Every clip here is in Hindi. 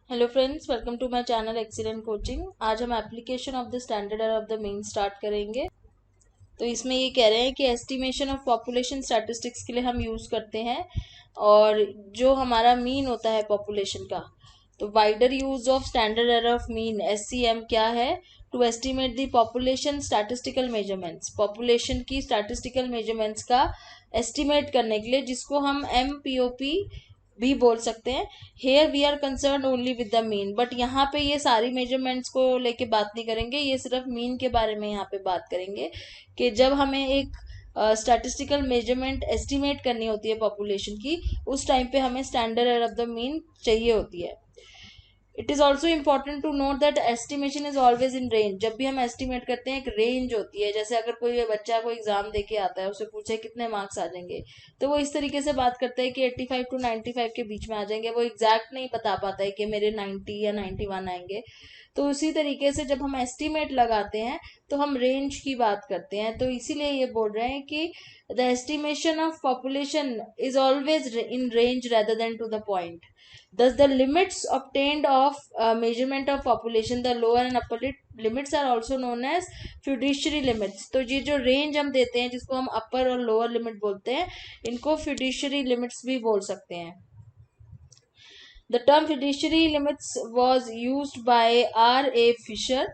Hello friends, welcome to my channel excellent coaching. आज हम application of the standard error of the mean start करेंगे। तो इसमें ये कह रहे हैं कि एस्टिमेशन ऑफ पॉपुलेशन स्टैटिस्टिक्स के लिए हम यूज़ करते हैं और जो हमारा मीन होता है पॉपुलेशन का, तो wider use of standard error of mean SCM क्या है? To estimate the population statistical measurements, population की स्टैटिस्टिकल मेजरमेंट्स का एस्टिमेट करने के लिए, जिसको हम MPOP भी बोल सकते हैं। Here we are concern only with the mean, but यहाँ पे ये सारी मेजरमेंट्स को लेके बात नहीं करेंगे, ये सिर्फ मीन के बारे में यहाँ पे बात करेंगे कि जब हमें एक स्टैटिस्टिकल मेजरमेंट एस्टिमेट करनी होती है पॉपुलेशन की, उस टाइम पे हमें standard error of the mean चाहिए होती है। It is also important to note that estimation is always in range. जब भी हम एस्टिमेट करते हैं, एक रेंज होती है। जैसे अगर कोई बच्चा को एग्जाम दे के आता है, उसे पूछे कितने मार्क्स आ जाएंगे, तो वो इस तरीके से बात करता है कि 85 to 95 के बीच में आ जाएंगे। वो एग्जैक्ट नहीं बता पाता है कि मेरे 90 या 91 आएंगे। तो उसी तरीके से जब हम एस्टिमेट लगाते हैं तो हम रेंज की बात करते हैं। तो इसीलिए ये बोल रहे हैं कि the estimation of population is always in range rather than to the point. Thus, the limits obtained of measurement of population, the lower and upper limits are also known as fiduciary limits. तो ये जो रेंज हम देते हैं, जिसको हम अपर और लोअर लिमिट बोलते हैं, इनको fiduciary limits भी बोल सकते हैं। The term fiduciary limits was used by R.A. Fisher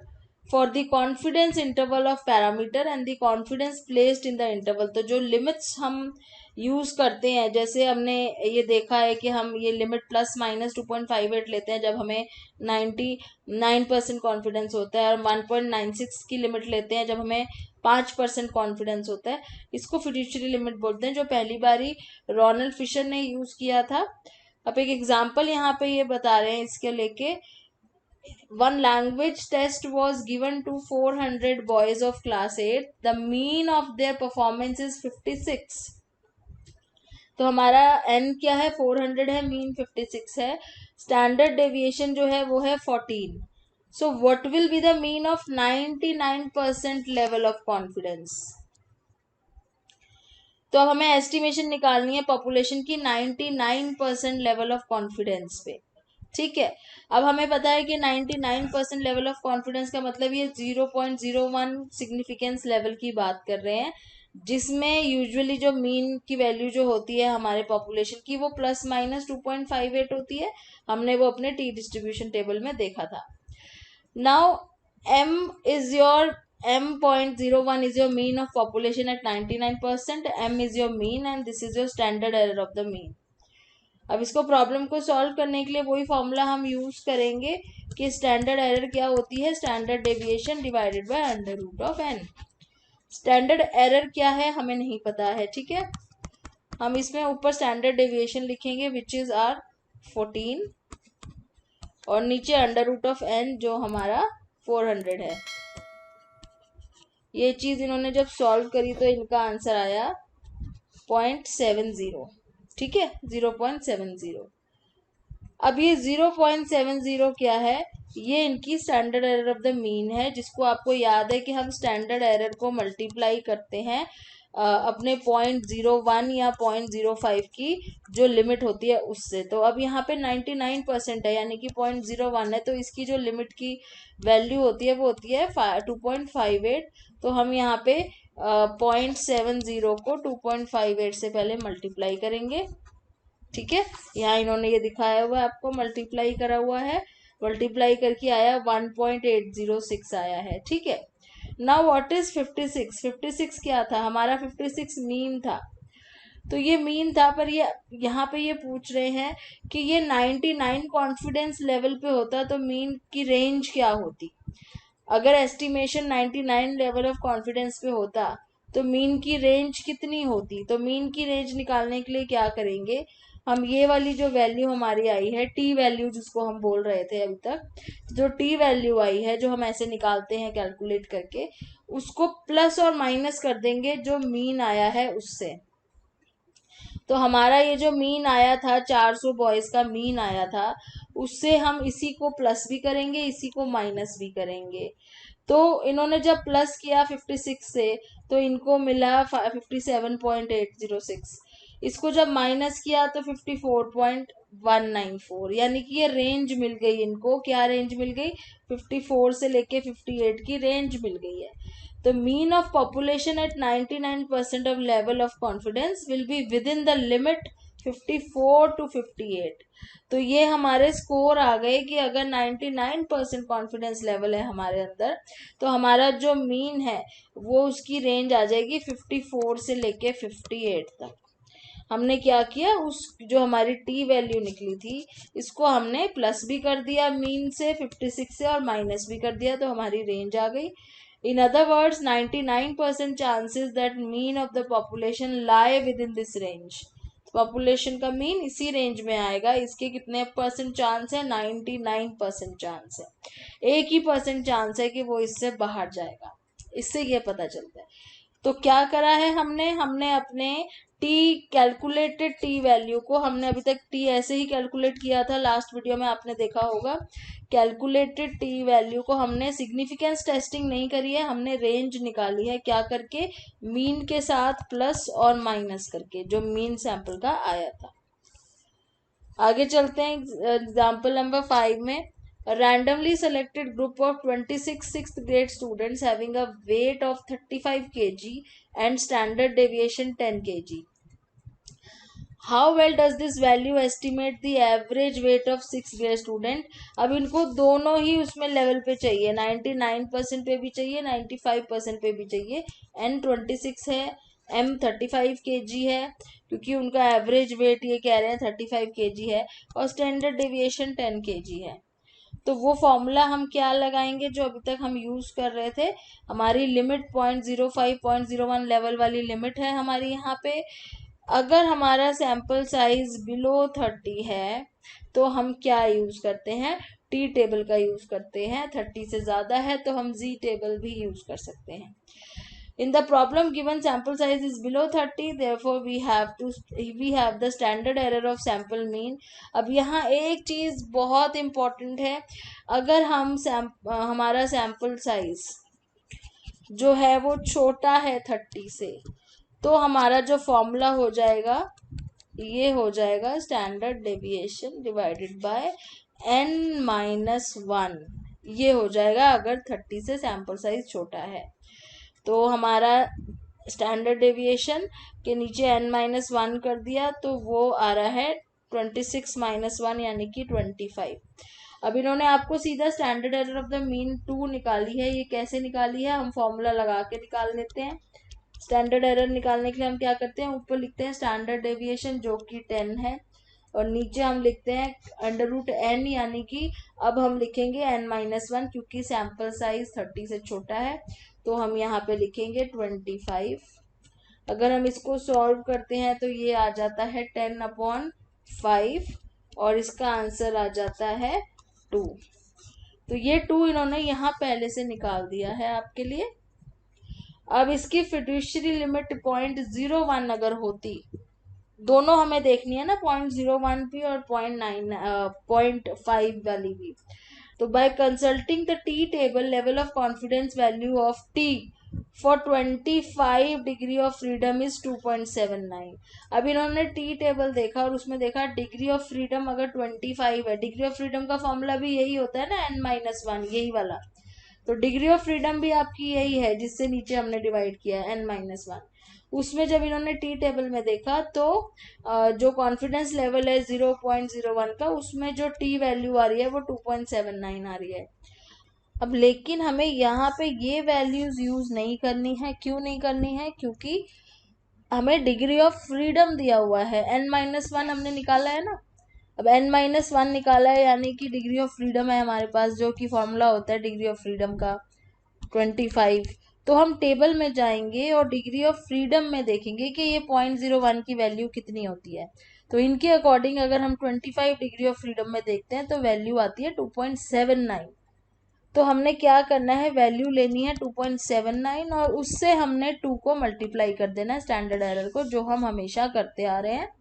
for the confidence interval of parameter and the confidence placed in the interval. तो जो लिमिट्स हम यूज करते हैं, जैसे हमने ये देखा है कि हम ये लिमिट प्लस माइनस 2.58 लेते हैं जब हमें 99% कॉन्फिडेंस होता है, और 1.96 की लिमिट लेते हैं जब हमें 5% कॉन्फिडेंस होता है। इसको फिड्यूशियरी लिमिट बोलते हैं, जो पहली बारी रोनाल्ड फिशर ने यूज किया था। अब एक एग्जाम्पल यहाँ पे ये बता रहे हैं इसके लेके। One language test was given to 400 boys of class 8. The mean of their performance is 56. तो हमारा n क्या है? 400 है, मीन 56 है, स्टैंडर्ड डेविएशन जो है वो है 14. So what will be the mean of 99% level of confidence? तो अब हमें एस्टिमेशन निकालनी है पॉपुलेशन की 99% लेवल ऑफ कॉन्फिडेंस पे। ठीक है, अब हमें पता है कि 99% लेवल ऑफ कॉन्फिडेंस का मतलब ये 0.01 सिग्निफिकेंस लेवल की बात कर रहे हैं, जिसमें यूजुअली जो मीन की वैल्यू जो होती है हमारे पॉपुलेशन की, वो प्लस माइनस 2.58 होती है। हमने वो अपने टी डिस्ट्रीब्यूशन टेबल में देखा था। Now M.01 is your mean of population at 99%. M is your mean and this is your standard error of the mean. अब इसको प्रॉब्लम को सॉल्व करने के लिए वही फॉर्मूला हम यूज करेंगे कि स्टैंडर्ड एरर क्या होती है? Standard deviation divided by under root of n। Standard error क्या है हमें नहीं पता है, ठीक है। हम इसमें ऊपर स्टैंडर्ड डेविएशन लिखेंगे विच इज आर 14, और नीचे अंडर रूट ऑफ n जो हमारा 400 है। ये चीज इन्होंने जब सॉल्व करी तो इनका आंसर आया 0.70, ठीक है, 0.70। अब ये 0.70 क्या है? ये इनकी standard error of the mean है, जिसको आपको याद है कि हम स्टैंडर्ड एरर को मल्टीप्लाई करते हैं अपने 0.01 या 0.05 की जो लिमिट होती है उससे। तो अब यहाँ पे 99% है, यानी कि 0.01 है, तो इसकी जो लिमिट की वैल्यू होती है वो होती है 2.58। तो हम यहाँ पे 0.70 को 2.58 से पहले मल्टीप्लाई करेंगे, ठीक है। यहाँ इन्होंने ये दिखाया हुआ है, आपको मल्टीप्लाई करा हुआ है, मल्टीप्लाई करके आया 1.806 आया है, ठीक है। Now what is 56? 56 क्या था? हमारा 56 मीन था। तो ये मीन था, पर ये यहाँ पे ये पूछ रहे हैं कि ये 99 कॉन्फिडेंस लेवल पे होता तो मीन की रेंज क्या होती? अगर एस्टिमेशन 99 लेवल ऑफ कॉन्फिडेंस पे होता तो मीन की रेंज कितनी होती? तो मीन की रेंज निकालने के लिए क्या करेंगे हम? ये वाली जो वैल्यू हमारी आई है, टी वैल्यू जिसको हम बोल रहे थे अभी तक, जो टी वैल्यू आई है जो हम ऐसे निकालते हैं कैलकुलेट करके, उसको प्लस और माइनस कर देंगे जो मीन आया है उससे। तो हमारा ये जो मीन आया था, 400 बॉयज का मीन आया था, उससे हम इसी को प्लस भी करेंगे, इसी को माइनस भी करेंगे। तो इन्होंने जब प्लस किया 56 से, तो इनको मिला 57.806। इसको जब माइनस किया तो 54.194, यानी कि ये रेंज मिल गई इनको। क्या रेंज मिल गई? 54 से लेके 58 की रेंज मिल गई है। तो mean of population at 99% of level of confidence will be with in the limit 54 to 58। तो ये हमारे स्कोर आ गए कि अगर 99% कॉन्फिडेंस लेवल है हमारे अंदर, तो हमारा जो मीन है वो उसकी रेंज आ जाएगी 54 से लेके 58 तक। हमने क्या किया, उस जो हमारी टी वैल्यू निकली थी इसको हमने प्लस भी कर दिया मीन से 56 से, और माइनस भी कर दिया, तो हमारी रेंज आ गई। In other words 99% chances that mean of the population lie with in this range. Population का मीन इसी रेंज में आएगा। इसके कितने परसेंट चांस है? 99% चांस है। एक ही परसेंट चांस है कि वो इससे बाहर जाएगा। इससे ये पता चलता है। तो क्या करा है हमने अपने टी कैलकुलेटेड टी वैल्यू को, हमने अभी तक टी ऐसे ही कैलकुलेट किया था, लास्ट वीडियो में आपने देखा होगा। कैलकुलेटेड टी वैल्यू को हमने सिग्निफिकेंस टेस्टिंग नहीं करी है, हमने रेंज निकाली है। क्या करके? मीन के साथ प्लस और माइनस करके, जो मीन सैंपल का आया था। आगे चलते हैं एग्जाम्पल नंबर 5 में। A randomly selected group of 26 sixth grade students having a weight of 35 kg and standard deviation 10 kg. How well does this value estimate the average weight of 6th grade student? अब इनको दोनों ही उसमें लेवल पे चाहिए, 99% पे भी चाहिए, 95% पे भी चाहिए। N 26 है, M 35 kg है, क्योंकि उनका एवरेज वेट ये कह रहे हैं 35 kg है, और स्टैंडर्ड डेविएशन 10 kg है। तो वो फॉर्मूला हम क्या लगाएंगे जो अभी तक हम यूज कर रहे थे। हमारी लिमिट 0.05 0.01 लेवल वाली लिमिट है हमारी यहाँ पे। अगर हमारा सैंपल साइज बिलो 30 है तो हम क्या यूज करते हैं? टी टेबल का यूज करते हैं। 30 से ज्यादा है तो हम जी टेबल भी यूज कर सकते हैं। In the problem given sample size is below 30, therefore we have the standard error of sample mean। अब यहाँ एक चीज बहुत इम्पोर्टेंट है, अगर हम हमारा सैंपल साइज जो है वो छोटा है 30 से, तो हमारा जो फॉर्मूला हो जाएगा ये हो जाएगा standard deviation divided bye n-1। ये हो जाएगा अगर 30 से सैंपल साइज छोटा है। तो हमारा स्टैंडर्ड डेविएशन के नीचे n-1 कर दिया, तो वो आ रहा है 26 - 1 यानी कि 25। अब इन्होंने आपको सीधा standard error of the mean 2 निकाली है। ये कैसे निकाली है? हम फॉर्मूला लगा के निकाल लेते हैं। स्टैंडर्ड एरर निकालने के लिए हम क्या करते हैं, ऊपर लिखते हैं स्टैंडर्ड डेविएशन जो कि 10 है, और नीचे हम लिखते हैं √n, यानी कि अब हम लिखेंगे n-1 क्योंकि सैंपल साइज 30 से छोटा है, तो हम यहाँ पे लिखेंगे 25। अगर हम इसको सॉल्व करते हैं तो ये आ जाता है 10/5, और इसका आंसर आ जाता है 2। तो ये 2 इन्होंने यहाँ पहले से निकाल दिया है आपके लिए। अब इसकी फिड्यूशियरी लिमिट 0.01 अगर होती, दोनों हमें देखनी है ना, 0.01 भी और 0.5 वाली भी। तो by consulting the t table level of confidence value of t for 25 degree of freedom is 2.79। अब इन्होंने टी टेबल देखा और उसमें देखा डिग्री ऑफ फ्रीडम अगर 25 है, डिग्री ऑफ फ्रीडम का फॉर्मूला भी यही होता है ना, n-1 यही वाला। तो डिग्री ऑफ फ्रीडम भी आपकी यही है जिससे नीचे हमने डिवाइड किया है n-1। उसमें जब इन्होंने टी टेबल में देखा तो जो कॉन्फिडेंस लेवल है 0.01 का, उसमें जो टी वैल्यू आ रही है वो 2.79 आ रही है। अब लेकिन हमें यहाँ पे ये वैल्यूज यूज नहीं करनी है। क्यों नहीं करनी है? क्योंकि हमें डिग्री ऑफ फ्रीडम दिया हुआ है, n-1 हमने निकाला है ना। अब n-1 निकाला है यानी कि डिग्री ऑफ फ्रीडम है हमारे पास, जो कि फॉर्मूला होता है डिग्री ऑफ फ्रीडम का 25। तो हम टेबल में जाएंगे और डिग्री ऑफ फ्रीडम में देखेंगे कि ये 0.01 की वैल्यू कितनी होती है। तो इनके अकॉर्डिंग अगर हम 25 डिग्री ऑफ फ्रीडम में देखते हैं तो वैल्यू आती है 2.79। तो हमने क्या करना है, वैल्यू लेनी है 2.79 और उससे हमने 2 को मल्टीप्लाई कर देना है स्टैंडर्ड एरर को, जो हम हमेशा करते आ रहे हैं।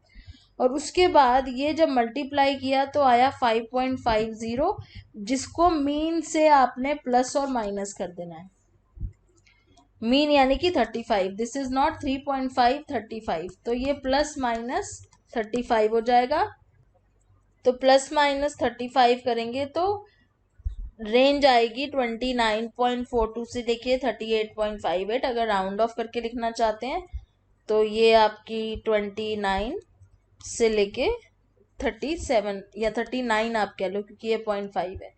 और उसके बाद ये जब मल्टीप्लाई किया तो आया 5.50, जिसको मीन से आपने प्लस और माइनस कर देना है। मीन यानी कि 35, दिस इज नॉट 3.5, 35, तो ये प्लस माइनस 35 हो जाएगा। तो प्लस माइनस 35 करेंगे तो रेंज आएगी 29.42 से लेके 38.58। अगर राउंड ऑफ करके लिखना चाहते हैं तो ये आपकी 29 से लेके 37 या 39 आप कह लो, क्योंकि ये 0.5 है।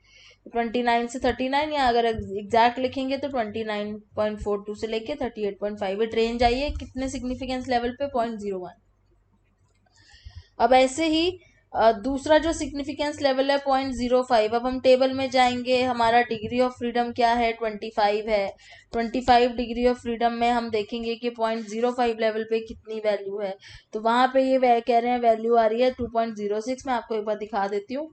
29 से 39, या अगर एग्जैक्ट लिखेंगे तो 29.42 से लेके 38.58 रेंज आई है। कितने सिग्निफिकेंस लेवल पे? 0.01। अब ऐसे ही दूसरा जो सिग्निफिकेंस लेवल है 0.05। अब हम टेबल में जाएंगे, हमारा डिग्री ऑफ फ्रीडम क्या है? 25 है। 25 डिग्री ऑफ फ्रीडम में हम देखेंगे कि 0.05 लेवल पे कितनी वैल्यू है। तो वहां पे ये कह रहे हैं वैल्यू आ रही है 2.06। मैं आपको एक बार दिखा देती हूँ।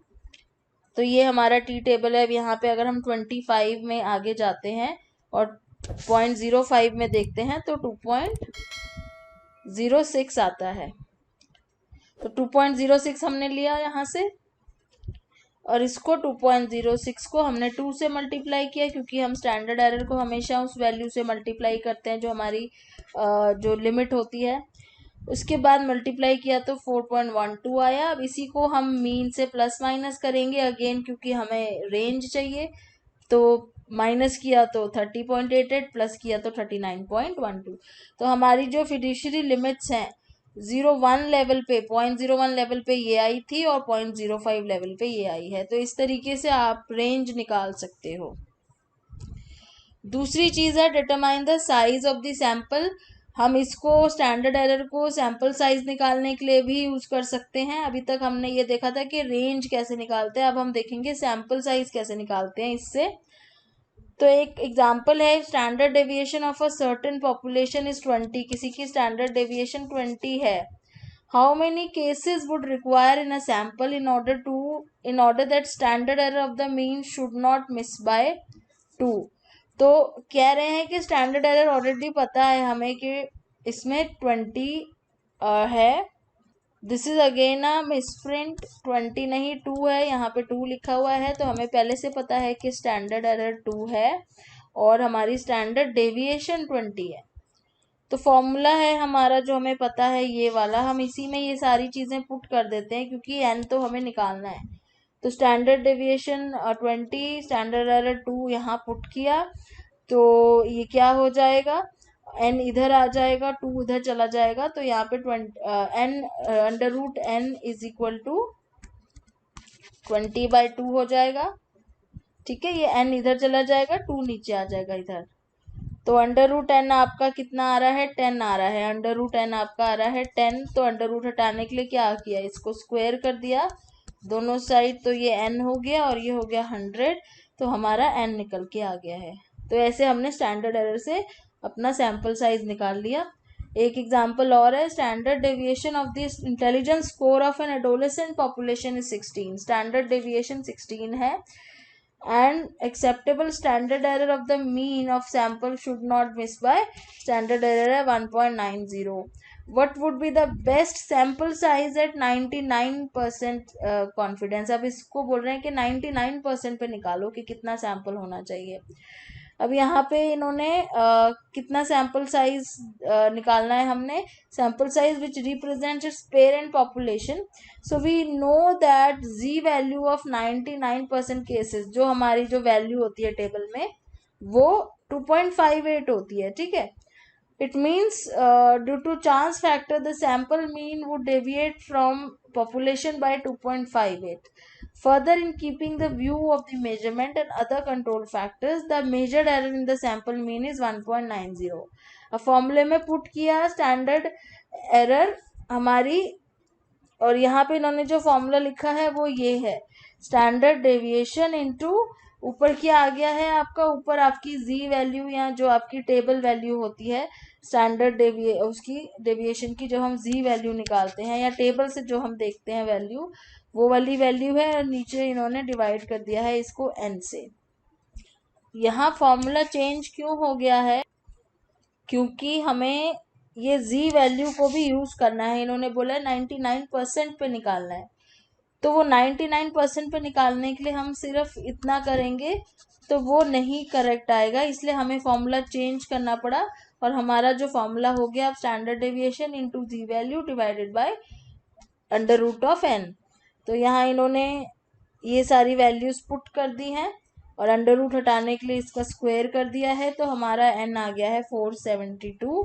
तो ये हमारा टी टेबल है। अब यहाँ पे अगर हम 25 में आगे जाते हैं और 0.05 में देखते हैं तो 2.06 आता है। तो 2.06 हमने लिया यहाँ से, और इसको 2.06 को हमने 2 से मल्टीप्लाई किया, क्योंकि हम स्टैंडर्ड एरर को हमेशा उस वैल्यू से मल्टीप्लाई करते हैं जो हमारी जो लिमिट होती है। उसके बाद मल्टीप्लाई किया तो 4.12 आया। अब इसी को हम मीन से प्लस माइनस करेंगे अगेन, क्योंकि हमें रेंज चाहिए। तो माइनस किया तो 30.88, प्लस किया तो 39.12। तो हमारी जो फिड्यूशियरी लिमिट्स हैं 0.1 लेवल पे, 0.01 लेवल पे ये आई थी, और 0.05 लेवल पे ये आई है। तो इस तरीके से आप रेंज निकाल सकते हो। दूसरी चीज है determine the size of the sample. हम इसको स्टैंडर्ड एरर को सैंपल साइज निकालने के लिए भी यूज कर सकते हैं। अभी तक हमने ये देखा था कि रेंज कैसे निकालते हैं, अब हम देखेंगे सैंपल साइज कैसे निकालते हैं इससे। तो एक एग्जांपल है, standard deviation of a certain population is 20। किसी की स्टैंडर्ड डेविएशन 20 है। How many cases would require in a sample in order that standard error of the mean should not miss by 2। तो कह रहे हैं कि स्टैंडर्ड एरर ऑलरेडी पता है हमें कि इसमें 20 है। This is again a misprint, 20 नहीं 2 है, यहाँ पे 2 लिखा हुआ है। तो हमें पहले से पता है कि स्टैंडर्ड एरर 2 है और हमारी स्टैंडर्ड डेविएशन 20 है। तो फॉर्मूला है हमारा जो हमें पता है ये वाला, हम इसी में ये सारी चीजें पुट कर देते हैं, क्योंकि एन तो हमें निकालना है। तो स्टैंडर्ड डेविएशन 20, स्टैंडर्ड एरर 2 यहाँ पुट किया तो ये क्या हो जाएगा? एन इधर आ जाएगा, 2 इधर चला जाएगा, तो यहाँ पे n under root n is equal to 20/2 हो जाएगा। ठीक है, ये एन इधर चला जाएगा, 2 नीचे आ जाएगा इधर। तो अंडर रूट एन आपका कितना आ रहा है? 10 आ रहा है। अंडर रूट एन आपका आ रहा है 10। तो अंडर रूट हटाने के लिए क्या किया? इसको स्क्वायर कर दिया दोनों साइड, तो ये एन हो गया और ये हो गया 100। तो हमारा एन निकल के आ गया है। तो ऐसे हमने स्टैंडर्ड एरर से अपना सैंपल साइज निकाल लिया। एक एग्जांपल और है, standard deviation of this intelligence score of an adolescent population is 16। Standard deviation 16 है, and acceptable standard error of the mean of sample should not miss by, standard error है 1.90। what would be the best sample size at 99% confidence? अब इसको बोल रहे हैं कि 99% पे निकालो कि कितना सैंपल होना चाहिए। अब यहाँ पे इन्होंने कितना सैंपल साइज निकालना है हमने, sample size which represents its parent population. So we know that z value of 99% cases, जो हमारी जो वैल्यू होती है टेबल में वो 2.58 होती है। ठीक है, it means due to chance factor the sample mean would deviate from population by 2.58. Further, in keeping the view of the measurement and other control factors, the measured error in the sample mean is 1.90। अब फॉर्मूले में पुट किया स्टैंडर्ड एरर हमारी, और यहाँ पे इन्होंने जो फॉर्मूला लिखा है वो ये है, स्टैंडर्ड डेविएशन इनटू ऊपर क्या आ गया है आपका, ऊपर आपकी जी वैल्यू या जो आपकी टेबल वैल्यू होती है स्टैंडर्ड उसकी डेविएशन की, जो हम जी वैल्यू निकालते हैं या टेबल से जो हम देखते हैं वैल्यू, वो वाली वैल्यू है, और नीचे इन्होंने डिवाइड कर दिया है इसको एन से। यहाँ फॉर्मूला चेंज क्यों हो गया है? क्योंकि हमें ये जी वैल्यू को भी यूज करना है। इन्होंने बोला 99% पे निकालना है, तो वो 99% पे निकालने के लिए हम सिर्फ इतना करेंगे तो वो नहीं करेक्ट आएगा, इसलिए हमें फॉर्मूला चेंज करना पड़ा और हमारा जो फॉर्मूला हो गया अब standard deviation into z value divided by √n। तो यहाँ इन्होंने ये सारी वैल्यूज पुट कर दी हैं और √ हटाने के लिए इसका स्क्वायर कर दिया है, तो हमारा n आ गया है 472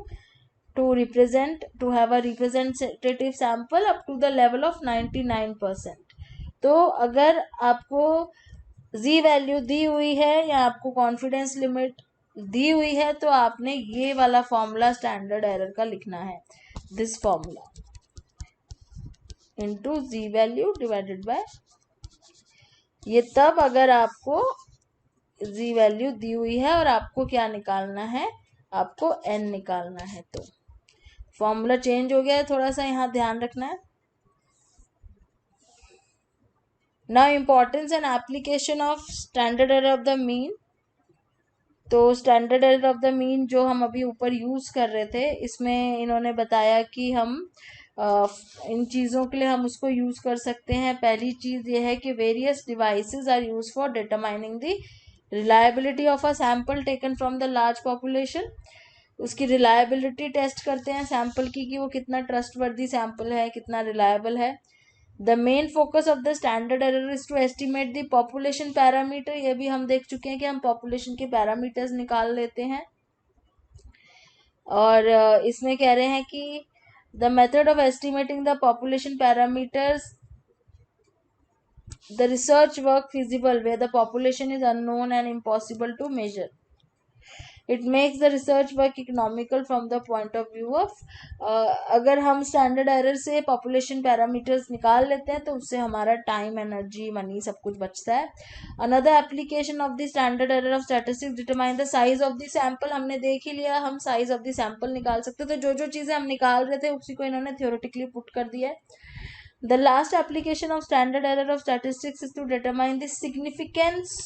to have a representative sample up to the level of 99%। तो अगर आपको z वैल्यू दी हुई है या आपको कॉन्फिडेंस लिमिट दी हुई है तो आपने ये वाला फॉर्मूला स्टैंडर्ड एरर का लिखना है, this formula into z value divided bye ये, तब अगर आपको z वैल्यू दी हुई है और आपको क्या निकालना है, आपको n निकालना है। तो फॉर्मूला चेंज हो गया है, थोड़ा सा यहाँ ध्यान रखना है। Now importance and application of standard error of the mean. तो standard error of the mean जो हम अभी ऊपर यूज कर रहे थे, इसमें इन्होंने बताया कि हम इन चीज़ों के लिए हम उसको यूज कर सकते हैं। पहली चीज़ ये है कि various devices are use for determining the reliability of a sample taken from the large population. उसकी रिलायबिलिटी टेस्ट करते हैं सैंपल की कि वो कितना ट्रस्टवर्दी सैंपल है, कितना रिलायबल है। The main focus of the standard error is to estimate the population parameter. ये भी हम देख चुके हैं कि हम पॉपुलेशन के पैरामीटर्स निकाल लेते हैं। और इसमें कह रहे हैं कि the method of estimating the population parameters, the research work feasible where the population is unknown and impossible to measure. It makes the research work economical from the point of view of अगर हम स्टैंडर्ड एरर से पॉपुलेशन पैरामीटर्स निकाल लेते हैं तो उससे हमारा टाइम, एनर्जी, मनी सब कुछ बचता है। Another application of the standard error of statistics determine the size of the sample. हमने देख ही लिया, हम साइज ऑफ द सैंपल निकाल सकते, तो जो जो चीज़ें हम निकाल रहे थे उसी को इन्होंने थ्योरेटिकली पुट कर दिया है। The last application of standard error of statistics is to determine the significance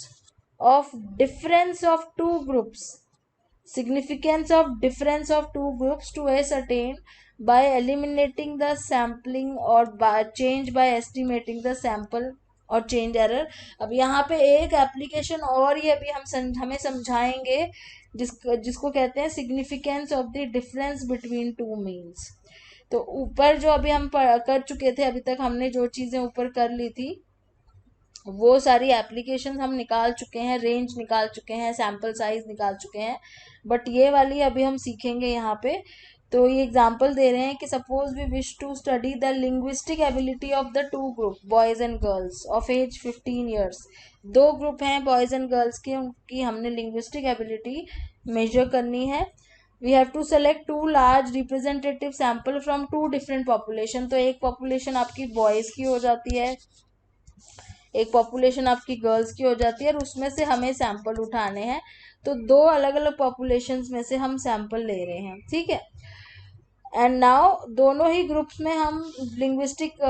of difference of two groups. Significance of difference of two groups to ascertain by eliminating the sampling or by change by estimating the sample और चेंज एरर। अब यहाँ पे एक एप्लीकेशन और ये अभी हमें समझाएंगे जिसको कहते हैं significance of the difference between two means. तो ऊपर जो अभी हम कर चुके थे, अभी तक हमने जो चीज़ें ऊपर कर ली थी वो सारी एप्लीकेशन हम निकाल चुके हैं, रेंज निकाल चुके हैं, सैम्पल साइज निकाल चुके हैं, बट ये वाली अभी हम सीखेंगे यहाँ पे। तो ये एग्जांपल दे रहे हैं कि suppose we wish to study the linguistic ability of the two group boys and girls of age 15 years. दो ग्रुप हैं बॉयज़ एंड गर्ल्स के, उनकी हमने लिंग्विस्टिक एबिलिटी मेजर करनी है। We have to select two large representative sample from two different population। तो एक population आपकी boys की हो जाती है, एक population आपकी girls की हो जाती है, और उसमें से हमें sample उठाने हैं। तो दो अलग अलग populations में से हम sample ले रहे हैं, ठीक है। एंड नाउ दोनों ही ग्रुप्स में हम linguistic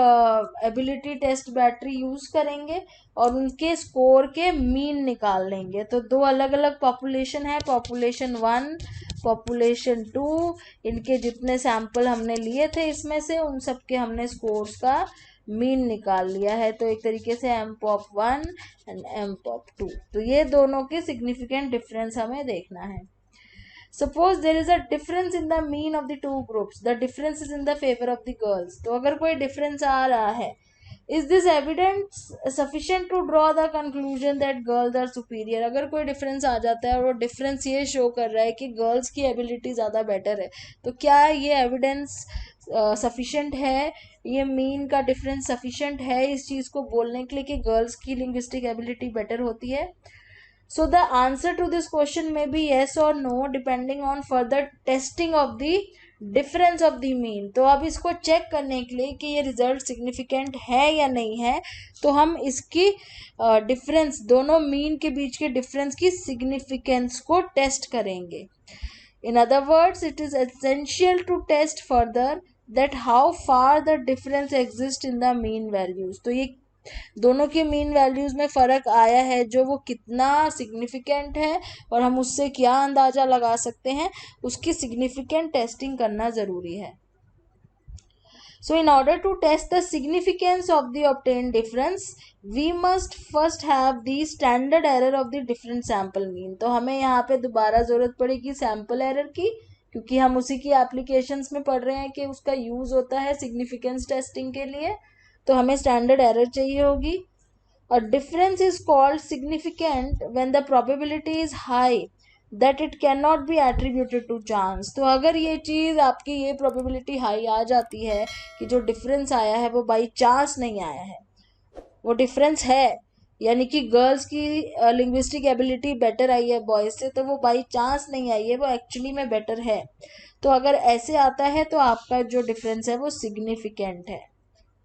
ability test battery use करेंगे और उनके स्कोर के मीन निकाल लेंगे। तो दो अलग अलग पॉपुलेशन है, पॉपुलेशन 1, पॉपुलेशन 2, इनके जितने सैंपल हमने लिए थे इसमें से उन सब के हमने स्कोर्स का मीन निकाल लिया है। तो एक तरीके से MPOP1 एंड MPOP2। तो ये दोनों के सिग्निफिकेंट डिफरेंस हमें देखना है। Suppose there is a difference in the mean of the two groups. The difference is in the favor of the girls. तो अगर कोई difference आ रहा है, is this evidence sufficient to draw the conclusion that girls are superior? अगर कोई difference आ जाता है और वो difference ये show कर रहा है कि girls की ability ज़्यादा better है, तो क्या ये evidence sufficient है, ये mean का difference sufficient है इस चीज़ को बोलने के लिए कि girls की linguistic ability better होती है? So the answer to this question may be yes or no depending on further testing of the difference of the mean। तो अब इसको चेक करने के लिए कि ये रिजल्ट सिग्निफिकेंट है या नहीं है, तो हम इसकी डिफरेंस, दोनों मीन के बीच के डिफरेंस की सिग्निफिकेंस को टेस्ट करेंगे। In other words, it is essential to test further that how far the difference exists in the mean values। तो ये दोनों की मीन वैल्यूज में फ़र्क आया है जो वो कितना सिग्निफिकेंट है और हम उससे क्या अंदाज़ा लगा सकते हैं, उसकी सिग्निफिकेंट टेस्टिंग करना ज़रूरी है। So in order to test the significance of the obtained difference, we must first have the standard error of the different sample mean. तो हमें यहाँ पे दोबारा जरूरत पड़ेगी सैम्पल एरर की, क्योंकि हम उसी की एप्लीकेशंस में पढ़ रहे हैं कि उसका यूज होता है सिग्निफिकेंस टेस्टिंग के लिए, तो हमें स्टैंडर्ड एरर चाहिए होगी. A difference is called significant when the probability is high that it cannot be attributed to chance. तो अगर ये चीज़ आपकी ये probability high आ जाती है कि जो difference आया है वो by chance नहीं आया है, वो difference है, यानी कि गर्ल्स की लिंग्विस्टिक एबिलिटी बेटर आई है बॉयज से, तो वो बाई चांस नहीं आई है, वो एक्चुअली में बेटर है. तो अगर ऐसे आता है तो आपका जो डिफरेंस है वो सिग्निफिकेंट है.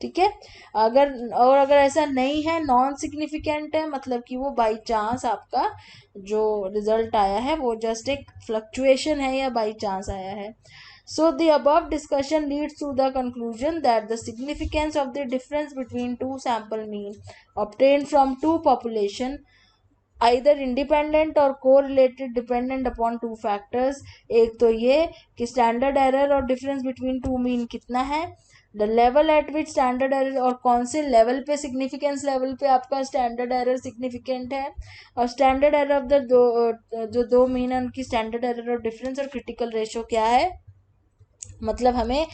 ठीक है. अगर ऐसा नहीं है, नॉन सिग्निफिकेंट है, मतलब कि वो बाई चांस आपका जो रिजल्ट आया है वो जस्ट एक फ्लक्चुएशन है या बाई चांस आया है. So the above discussion leads to the conclusion that the significance of the difference between two sample mean obtained from two population either independent or correlated dependent upon two factors. एक तो ये कि standard error और difference between two mean कितना है, the level at which standard error और कौन से level पे significance level पे आपका standard error significant है, और standard error of the जो दो mean है उनकी standard error और difference और critical ratio क्या है. मतलब हमें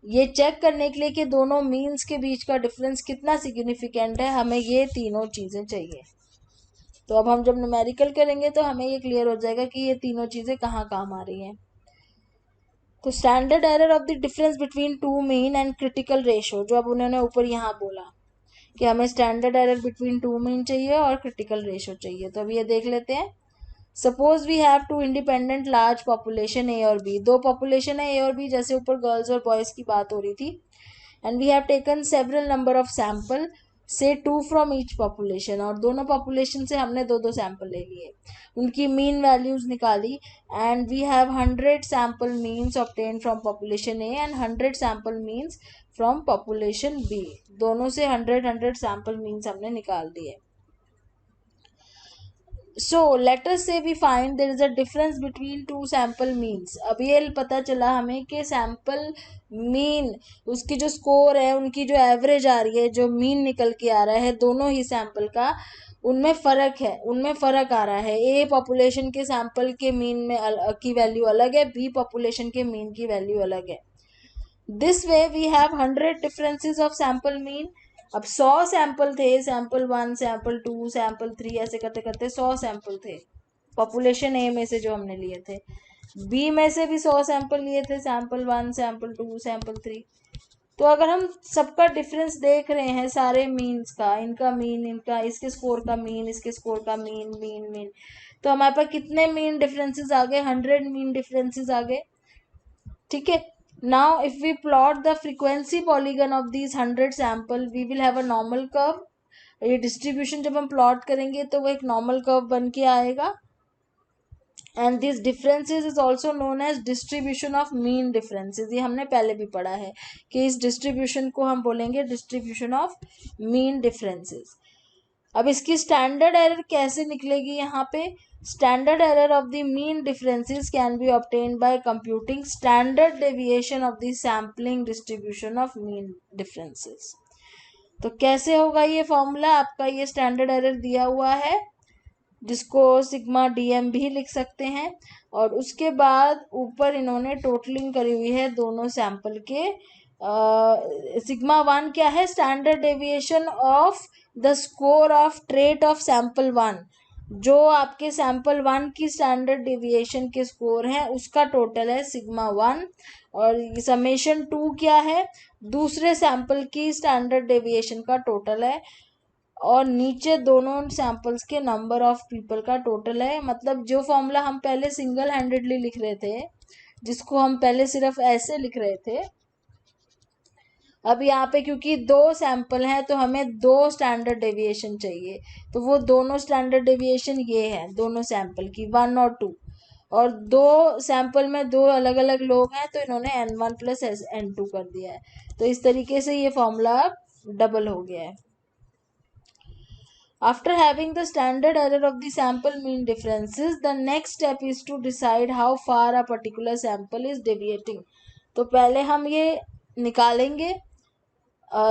ये चेक करने के लिए कि दोनों मीन्स के बीच का डिफरेंस कितना सिग्निफिकेंट है, हमें ये तीनों चीज़ें चाहिए. तो अब हम जब न्यूमेरिकल करेंगे तो हमें ये क्लियर हो जाएगा कि ये तीनों चीज़ें कहाँ काम आ रही हैं. तो standard error of the difference between two mean and critical ratio, जो अब उन्होंने ऊपर यहाँ बोला कि हमें standard error between two mean चाहिए और क्रिटिकल रेशो चाहिए. तो अब ये देख लेते हैं. Suppose we have two independent large population A और बी, दो पॉपुलेशन है ए और बी, जैसे ऊपर गर्ल्स और बॉयज़ की बात हो रही थी. And we have taken several number of sample say two from each population, और दोनों पॉपुलेशन से हमने दो दो सैम्पल ले लिए, उनकी मीन वैल्यूज निकाली. And we have 100 sample means obtain from population A and 100 sample means from population B. दोनों से 100 सैम्पल मीन्स हमने निकाल दिए. So let us say we find there is a difference between two sample means. अब ये पता चला हमें कि सैम्पल मीन उसकी जो स्कोर है, उनकी जो एवरेज आ रही है, जो मीन निकल के आ रहा है दोनों ही सैम्पल का, उनमें फ़र्क है, उनमें फ़र्क आ रहा है. ए पॉपुलेशन के सैम्पल के मीन में की वैल्यू अलग है, बी पॉपुलेशन के मीन की वैल्यू अलग है. This way we have 100 differences of sample mean. अब 100 सैंपल थे, सैंपल 1, सैंपल 2, सैंपल 3, ऐसे करते करते 100 सैंपल थे पॉपुलेशन ए में से जो हमने लिए थे. बी में से भी 100 सैंपल लिए थे, सैंपल 1, सैंपल 2, सैंपल 3. तो अगर हम सबका डिफरेंस देख रहे हैं सारे मीन्स का, इनका मीन, इनका, इसके स्कोर का मीन, इसके स्कोर का मीन, मीन मीन, तो हमारे पास कितने मीन डिफरेंसेस आ गए? 100 मीन डिफरेंसेस आ गए. ठीक है. Now if we plot the frequency polygon of these 100 sample, we will have a normal curve. ये डिस्ट्रीब्यूशन जब हम प्लॉट करेंगे तो वो एक नॉर्मल कर्व बन के आएगा. And this differences is also known as distribution of mean differences. ये हमने पहले भी पढ़ा है कि इस डिस्ट्रीब्यूशन को हम बोलेंगे डिस्ट्रीब्यूशन ऑफ मीन डिफरेंसेस. अब इसकी स्टैंडर्ड एरर कैसे निकलेगी? यहाँ पे standard error of the mean differences can be obtained by computing standard deviation of the sampling distribution of mean differences. तो कैसे होगा ये फॉर्मूला? आपका ये स्टैंडर्ड एरर दिया हुआ है जिसको सिग्मा DM भी लिख सकते हैं, और उसके बाद ऊपर इन्होंने टोटलिंग करी हुई है दोनों सैंपल के. सिग्मा 1 क्या है? Standard deviation of the score of trait of sample 1, जो आपके सैंपल 1 की स्टैंडर्ड डेविएशन के स्कोर हैं उसका टोटल है सिग्मा 1. और समेशन 2 क्या है? दूसरे सैंपल की स्टैंडर्ड डेविएशन का टोटल है, और नीचे दोनों सैंपल्स के नंबर ऑफ पीपल का टोटल है. मतलब जो फॉर्मूला हम पहले सिंगल हैंडेडली लिख रहे थे, जिसको हम पहले सिर्फ ऐसे लिख रहे थे, अब यहाँ पे क्योंकि दो सैंपल हैं तो हमें दो स्टैंडर्ड डेविएशन चाहिए. तो वो दोनों स्टैंडर्ड डेविएशन ये है दोनों सैंपल की, 1 और 2, और दो सैंपल में दो अलग अलग लोग हैं तो इन्होंने N1 + N2 कर दिया है. तो इस तरीके से ये फॉर्मूला डबल हो गया है. After having the standard error of the sample mean differences, the next step is to decide how far a particular sample is deviating. तो पहले हम ये निकालेंगे,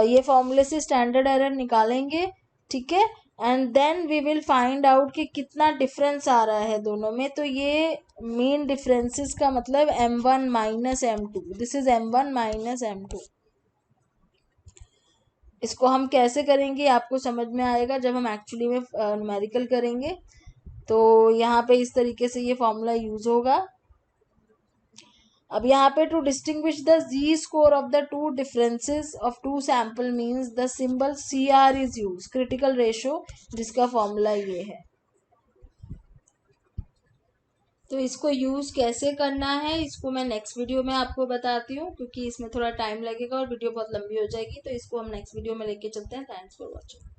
ये फॉर्मूले से स्टैंडर्ड एरर निकालेंगे, ठीक है, and then we will find out कि कितना डिफरेंस आ रहा है दोनों में। तो ये मेन डिफरेंसेस का मतलब m1 minus m2, this is m1 minus m2। इसको हम कैसे करेंगे आपको समझ में आएगा जब हम एक्चुअली में न्यूमेरिकल करेंगे। तो यहाँ पे इस तरीके से ये फॉर्मूला यूज होगा। अब यहाँ पे to distinguish the z score of the two differences of two sample means the symbol CR is use, critical ratio, जिसका फॉर्मूला ये है। तो इसको यूज कैसे करना है इसको मैं नेक्स्ट वीडियो में आपको बताती हूँ, क्योंकि इसमें थोड़ा टाइम लगेगा और वीडियो बहुत लंबी हो जाएगी। तो इसको हम नेक्स्ट वीडियो में लेके चलते हैं। Thanks for watching.